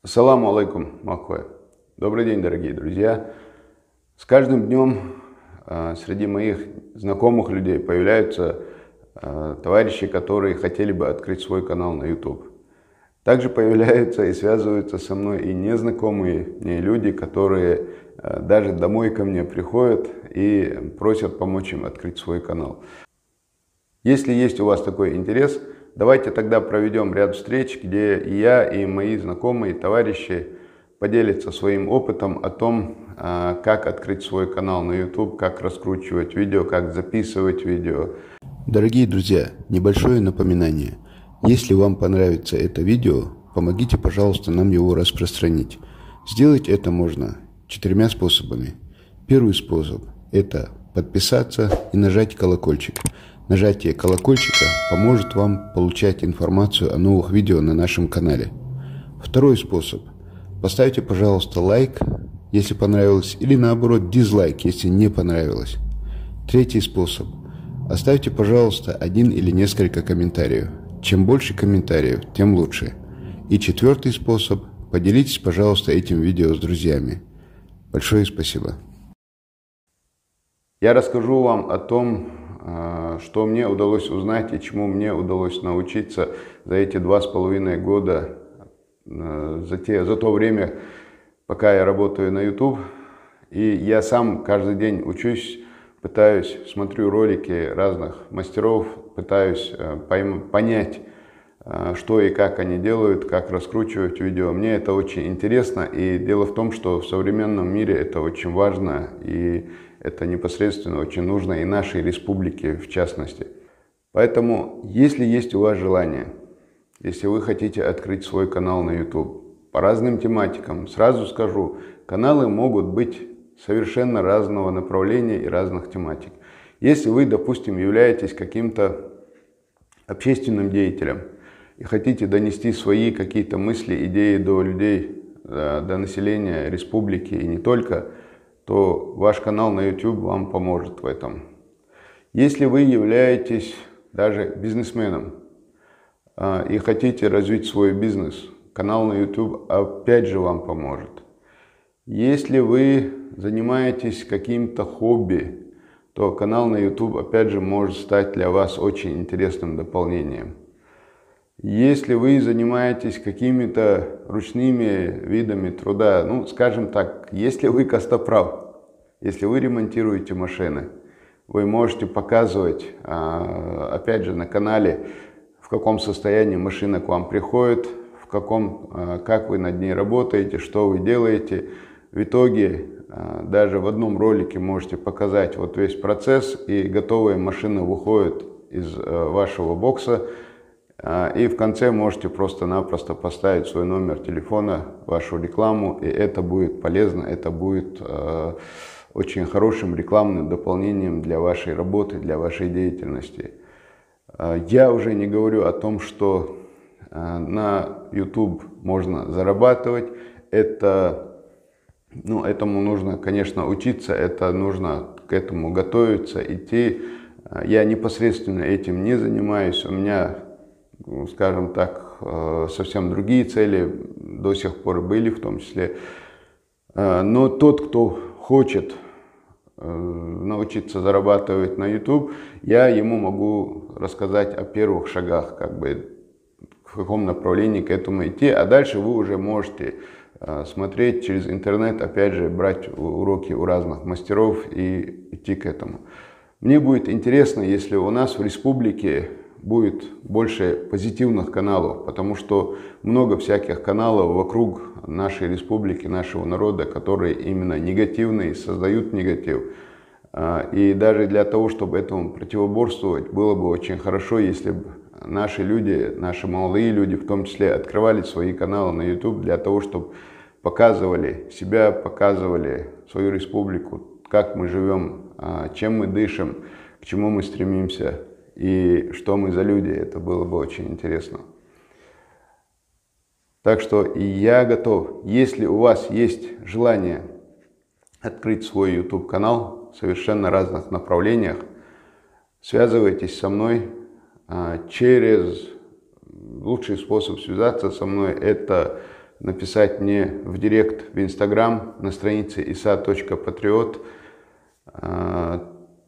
Ассаламу алейкум, махве. Добрый день, дорогие друзья. С каждым днем среди моих знакомых людей появляются товарищи, которые хотели бы открыть свой канал на YouTube. Также появляются и связываются со мной и незнакомые мне люди, которые даже домой ко мне приходят и просят помочь им открыть свой канал. Если есть у вас такой интерес, давайте тогда проведем ряд встреч, где и я, и мои знакомые, товарищи поделятся своим опытом о том, как открыть свой канал на YouTube, как раскручивать видео, как записывать видео. Дорогие друзья, небольшое напоминание. Если вам понравится это видео, помогите, пожалуйста, нам его распространить. Сделать это можно 4 способами. Первый способ – это подписаться и нажать колокольчик. Нажатие колокольчика поможет вам получать информацию о новых видео на нашем канале. Второй способ. Поставьте, пожалуйста, лайк, если понравилось, или наоборот дизлайк, если не понравилось. Третий способ. Оставьте, пожалуйста, один или несколько комментариев. Чем больше комментариев, тем лучше. И четвертый способ. Поделитесь, пожалуйста, этим видео с друзьями. Большое спасибо. Я расскажу вам о том, что мне удалось узнать и чему мне удалось научиться за эти 2,5 года, за то время, пока я работаю на YouTube. И я сам каждый день учусь, пытаюсь, смотрю ролики разных мастеров, пытаюсь понять, что и как они делают, как раскручивать видео. Мне это очень интересно, и дело в том, что в современном мире это очень важно, и это непосредственно очень нужно и нашей республике в частности. Поэтому, если есть у вас желание, если вы хотите открыть свой канал на YouTube по разным тематикам, сразу скажу, каналы могут быть совершенно разного направления и разных тематик. Если вы, допустим, являетесь каким-то общественным деятелем и хотите донести свои какие-то мысли, идеи до людей, до населения республики и не только, то ваш канал на YouTube вам поможет в этом. Если вы являетесь даже бизнесменом и хотите развить свой бизнес, канал на YouTube опять же вам поможет. Если вы занимаетесь каким-то хобби, то канал на YouTube опять же может стать для вас очень интересным дополнением. Если вы занимаетесь какими-то ручными видами труда, ну, скажем так, если вы костоправ, если вы ремонтируете машины, вы можете показывать, опять же, на канале, в каком состоянии машина к вам приходит, как вы над ней работаете, что вы делаете. В итоге, даже в одном ролике можете показать вот весь процесс, и готовая машина выходит из вашего бокса. И в конце можете просто-напросто поставить свой номер телефона, вашу рекламу, и это будет полезно, это будет очень хорошим рекламным дополнением для вашей работы, для вашей деятельности. Я уже не говорю о том, что на YouTube можно зарабатывать. Этому нужно, конечно, учиться, нужно к этому готовиться, идти. Я непосредственно этим не занимаюсь, у меня, скажем так, совсем другие цели до сих пор были в том числе. Но тот, кто хочет научиться зарабатывать на YouTube, я ему могу рассказать о первых шагах, в каком направлении к этому идти, а дальше вы уже можете смотреть через интернет, опять же, брать уроки у разных мастеров и идти к этому. Мне будет интересно, если у нас в республике будет больше позитивных каналов, потому что много всяких каналов вокруг нашей республики, нашего народа, которые именно негативные, создают негатив. И даже для того, чтобы этому противоборствовать, было бы очень хорошо, если бы наши люди, наши молодые люди, в том числе, открывали свои каналы на YouTube для того, чтобы показывали себя, показывали свою республику, как мы живем, чем мы дышим, к чему мы стремимся и что мы за люди. Это было бы очень интересно. Так что и я готов. Если у вас есть желание открыть свой YouTube канал в совершенно разных направлениях, связывайтесь со мной через лучший способ связаться со мной – это написать мне в директ в Instagram на странице isa.patriot.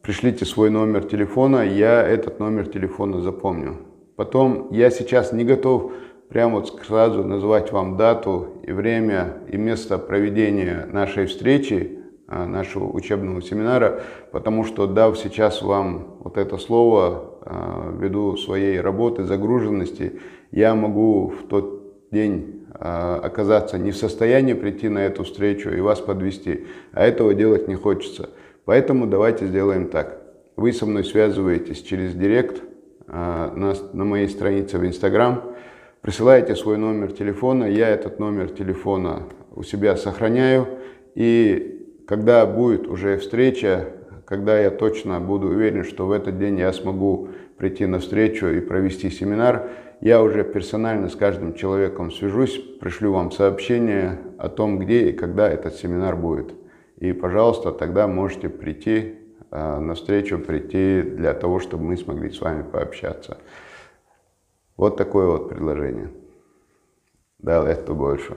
Пришлите свой номер телефона, я этот номер телефона запомню. Потом я сейчас не готов прямо вот сразу назвать вам дату и время и место проведения нашей встречи, нашего учебного семинара, потому что, дав сейчас вам вот это слово, ввиду своей работы, загруженности, я могу в тот день оказаться не в состоянии прийти на эту встречу и вас подвести, а этого делать не хочется. Поэтому давайте сделаем так. Вы со мной связываетесь через директ на моей странице в Instagram, присылаете свой номер телефона, я этот номер телефона у себя сохраняю, и когда будет уже встреча, когда я точно буду уверен, что в этот день я смогу прийти на встречу и провести семинар, я уже персонально с каждым человеком свяжусь, пришлю вам сообщение о том, где и когда этот семинар будет. И, пожалуйста, тогда можете прийти на встречу, прийти для того, чтобы мы смогли с вами пообщаться. Вот такое вот предложение. Далее, что больше.